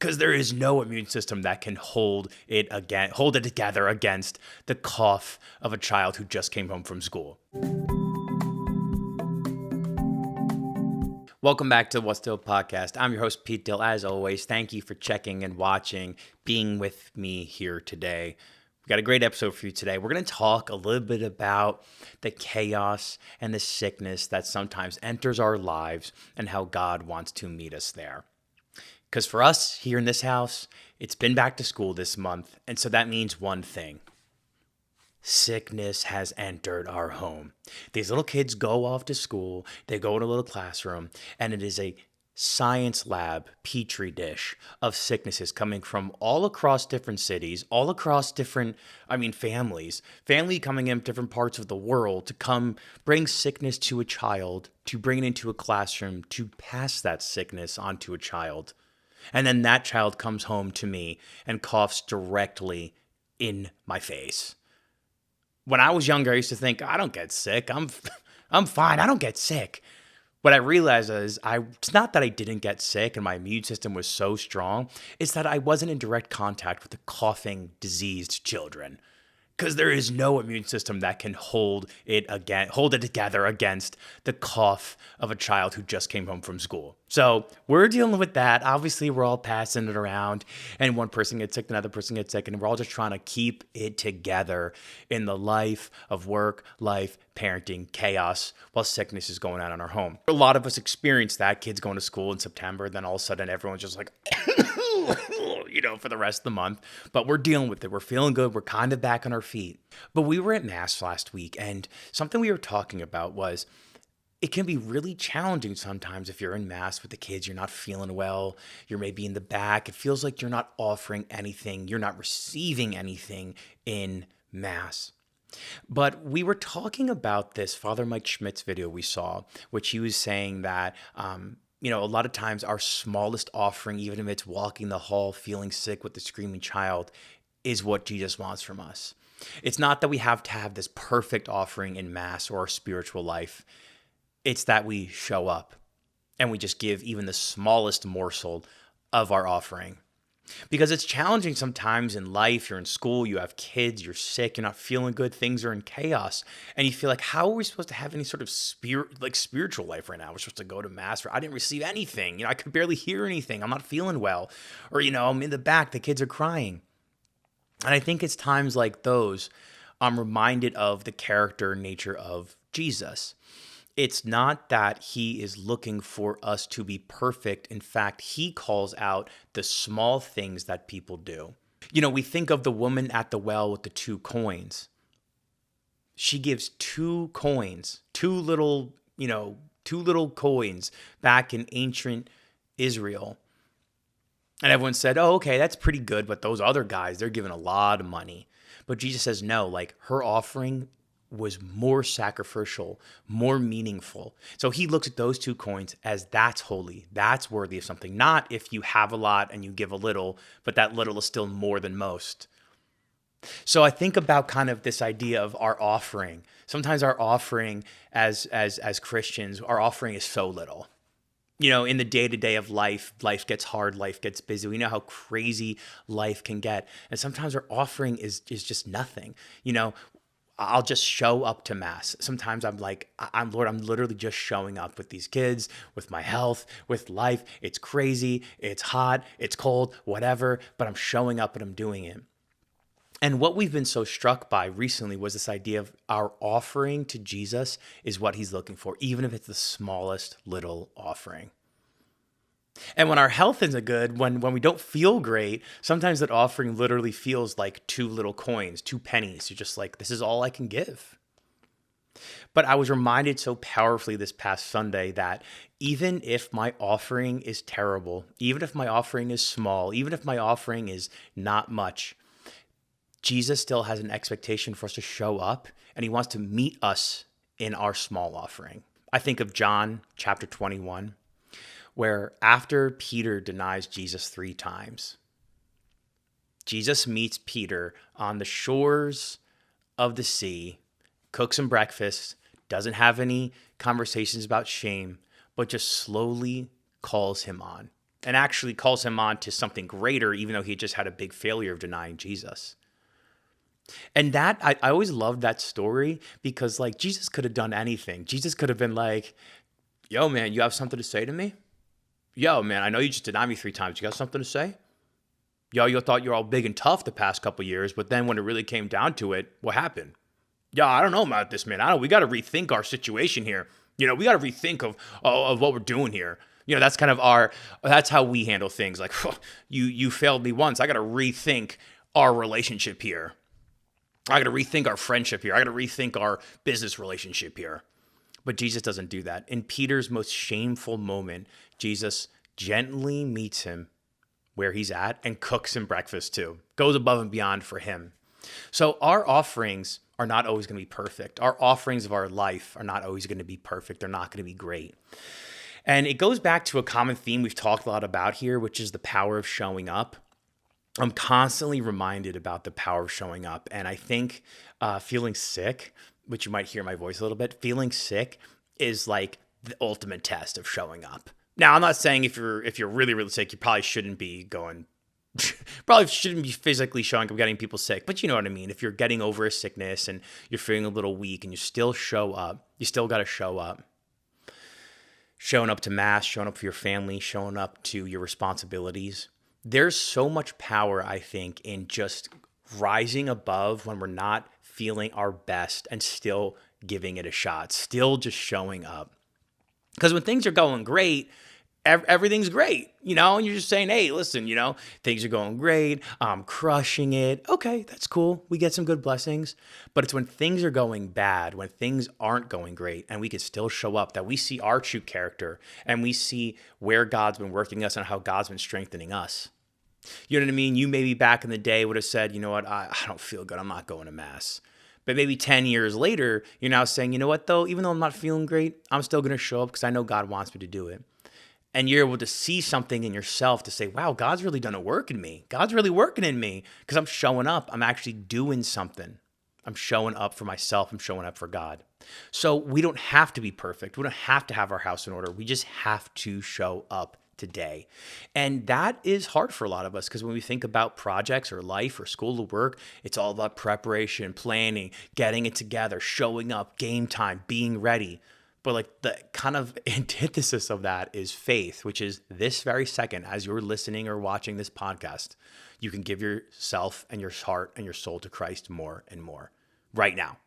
because there is no immune system that can hold it together against the cough of a child who just came home from school. Welcome back to What's Dill podcast. I'm your host, Pete Dill. As always, thank you for checking and watching, being with me here today. We got a great episode for you today. We're going to talk a little bit about the chaos and the sickness that sometimes enters our lives and how God wants to meet us there. Because for us here in this house, it's been back to school this month, and so that means one thing. Sickness has entered our home. These little kids go off to school, they go in a little classroom, and it is a science lab petri dish of sicknesses coming from all across different cities, all across different, families. Family coming in different parts of the world to come bring sickness to a child, to bring it into a classroom, to pass that sickness onto a child. And then that child comes home to me and coughs directly in my face. When I was younger, I used to think, I don't get sick. I'm fine. I don't get sick. What I realized is it's not that I didn't get sick and my immune system was so strong. It's that I wasn't in direct contact with the coughing, diseased children. Because there is no immune system that can hold it together against the cough of a child who just came home from school. So we're dealing with that. Obviously, we're all passing it around, and one person gets sick, another person gets sick, and we're all just trying to keep it together in the life of work, life, parenting, chaos, while sickness is going on in our home. A lot of us experience that. Kids going to school in September, then all of a sudden everyone's just like, for the rest of the month. But we're dealing with it. We're feeling good. We're kind of back on our feet. But we were at Mass last week, and something we were talking about was it can be really challenging sometimes if you're in Mass with the kids, you're not feeling well, you're maybe in the back. It feels like you're not offering anything, you're not receiving anything in Mass. But we were talking about this Father Mike Schmidt's video we saw, which he was saying that, a lot of times our smallest offering, even if it's walking the hall feeling sick with the screaming child, is what Jesus wants from us. It's not that we have to have this perfect offering in Mass or our spiritual life. It's that we show up and we just give even the smallest morsel of our offering. Because it's challenging sometimes in life. You're in school, you have kids, you're sick, you're not feeling good, things are in chaos. And you feel like, how are we supposed to have any sort of spiritual life right now? We're supposed to go to Mass, or I didn't receive anything. I could barely hear anything. I'm not feeling well. Or, I'm in the back, the kids are crying. And I think it's times like those I'm reminded of the character and nature of Jesus. It's not that he is looking for us to be perfect. In fact, he calls out the small things that people do. We think of the woman at the well with the 2 coins. She gives 2 coins, two little coins back in ancient Israel. And everyone said, oh, okay, that's pretty good. But those other guys, they're giving a lot of money. But Jesus says, no, her offering was more sacrificial, more meaningful. So he looks at those 2 coins as that's holy, that's worthy of something. Not if you have a lot and you give a little, but that little is still more than most. So I think about kind of this idea of our offering. Sometimes our offering as Christians, our offering is so little. In the day-to-day of life gets hard, life gets busy. We know how crazy life can get. And sometimes our offering is just nothing. I'll just show up to Mass. Sometimes I'm like, I'm literally just showing up with these kids, with my health, with life. It's crazy, it's hot, it's cold, whatever, but I'm showing up and I'm doing it. And what we've been so struck by recently was this idea of our offering to Jesus is what he's looking for, even if it's the smallest little offering. And when our health isn't good, when we don't feel great, sometimes that offering literally feels like 2 little coins, 2 pennies. You're just like, this is all I can give. But I was reminded so powerfully this past Sunday that even if my offering is terrible, even if my offering is small, even if my offering is not much, Jesus still has an expectation for us to show up, and he wants to meet us in our small offering. I think of John chapter 21. Where after Peter denies Jesus 3 times, Jesus meets Peter on the shores of the sea, cooks him breakfast, doesn't have any conversations about shame, but just slowly calls him on. and actually calls him on to something greater, even though he just had a big failure of denying Jesus. And that, I always loved that story because, like, Jesus could have done anything. Jesus could have been like, yo, man, you have something to say to me? Yo, man, I know you just denied me 3 times. You got something to say? Yo, you thought you were all big and tough the past couple years, but then when it really came down to it, what happened? Yeah, I don't know about this, man. We got to rethink our situation here. We got to rethink of what we're doing here. That's kind of that's how we handle things. Like, you failed me once. I got to rethink our relationship here. I got to rethink our friendship here. I got to rethink our business relationship here. But Jesus doesn't do that. In Peter's most shameful moment, Jesus gently meets him where he's at and cooks him breakfast too. Goes above and beyond for him. So our offerings are not always going to be perfect. Our offerings of our life are not always going to be perfect. They're not going to be great. And it goes back to a common theme we've talked a lot about here, which is the power of showing up. I'm constantly reminded about the power of showing up. And I think feeling sick, which you might hear my voice a little bit, feeling sick is like the ultimate test of showing up. Now, I'm not saying if you're really, really sick, you probably shouldn't be physically showing up, getting people sick. But you know what I mean? If you're getting over a sickness and you're feeling a little weak and you still show up, you still got to show up. Showing up to mass, showing up for your family, showing up to your responsibilities. There's so much power, I think, in just rising above when we're not feeling our best and still giving it a shot, still just showing up. Because when things are going great, everything's great, and you're just saying, hey, listen, things are going great. I'm crushing it. Okay, that's cool. We get some good blessings. But it's when things are going bad, when things aren't going great, and we can still show up, that we see our true character and we see where God's been working us and how God's been strengthening us. You know what I mean? You maybe back in the day would have said, you know what, I don't feel good. I'm not going to mass. But maybe 10 years later, you're now saying, you know what, though, even though I'm not feeling great, I'm still going to show up because I know God wants me to do it. And you're able to see something in yourself to say, wow, God's really done a work in me. God's really working in me because I'm showing up. I'm actually doing something. I'm showing up for myself. I'm showing up for God. So we don't have to be perfect. We don't have to have our house in order. We just have to show up today. And that is hard for a lot of us because when we think about projects or life or school or work, it's all about preparation, planning, getting it together, showing up, game time, being ready. But like the kind of antithesis of that is faith, which is this very second, as you're listening or watching this podcast, you can give yourself and your heart and your soul to Christ more and more right now.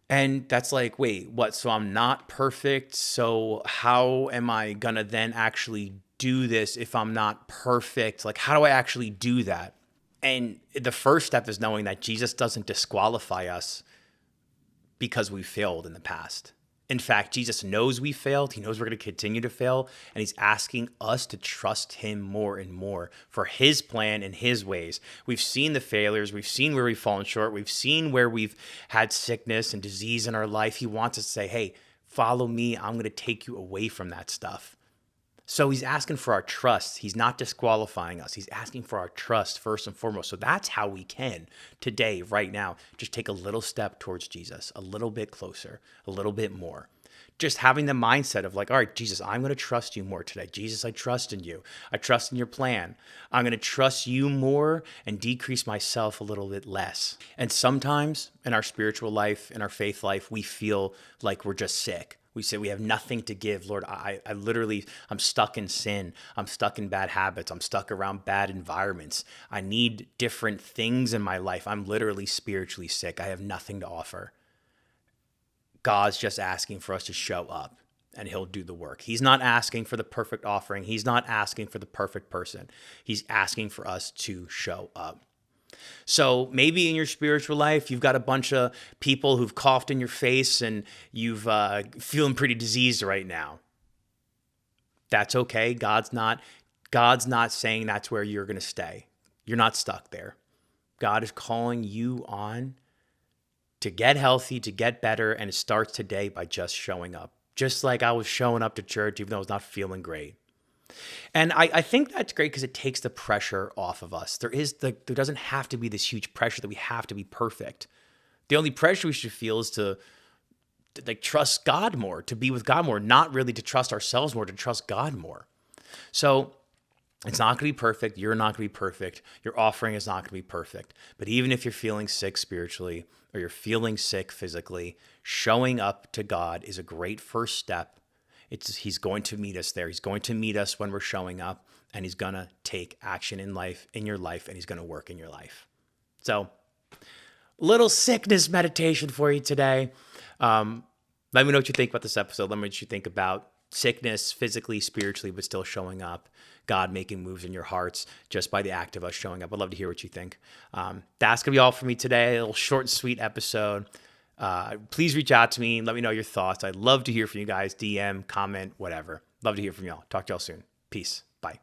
And that's like, wait, what? So I'm not perfect. So how am I going to then actually do this if I'm not perfect? Like, how do I actually do that? And the first step is knowing that Jesus doesn't disqualify us because we failed in the past. In fact, Jesus knows we failed. He knows we're going to continue to fail. And he's asking us to trust him more and more for his plan and his ways. We've seen the failures. We've seen where we've fallen short. We've seen where we've had sickness and disease in our life. He wants us to say, hey, follow me. I'm going to take you away from that stuff. So he's asking for our trust. He's not disqualifying us. He's asking for our trust first and foremost. So that's how we can today, right now, just take a little step towards Jesus, a little bit closer, a little bit more. Just having the mindset of like, all right, Jesus, I'm going to trust you more today. Jesus, I trust in you. I trust in your plan. I'm going to trust you more and decrease myself a little bit less. And sometimes in our spiritual life, in our faith life, we feel like we're just sick. We say we have nothing to give. Lord, I'm stuck in sin. I'm stuck in bad habits. I'm stuck around bad environments. I need different things in my life. I'm literally spiritually sick. I have nothing to offer. God's just asking for us to show up and he'll do the work. He's not asking for the perfect offering. He's not asking for the perfect person. He's asking for us to show up. So maybe in your spiritual life, you've got a bunch of people who've coughed in your face and you've feeling pretty diseased right now. That's okay. God's not saying that's where you're going to stay. You're not stuck there. God is calling you on to get healthy, to get better, and it starts today by just showing up. Just like I was showing up to church even though I was not feeling great. And I think that's great because it takes the pressure off of us. There doesn't have to be this huge pressure that we have to be perfect. The only pressure we should feel is to like trust God more, to be with God more, not really to trust ourselves more, to trust God more. So it's not going to be perfect. You're not going to be perfect. Your offering is not going to be perfect. But even if you're feeling sick spiritually or you're feeling sick physically, showing up to God is a great first step. He's going to meet us there. He's going to meet us when we're showing up, and he's going to take action in your life, and he's going to work in your life. So, little sickness meditation for you today. Let me know what you think about this episode. Let me know what you think about sickness, physically, spiritually, but still showing up. God making moves in your hearts just by the act of us showing up. I'd love to hear what you think. That's going to be all for me today. A little short and sweet episode. Please reach out to me and let me know your thoughts. I'd love to hear from you guys. DM, comment, whatever. Love to hear from y'all. Talk to y'all soon. Peace. Bye.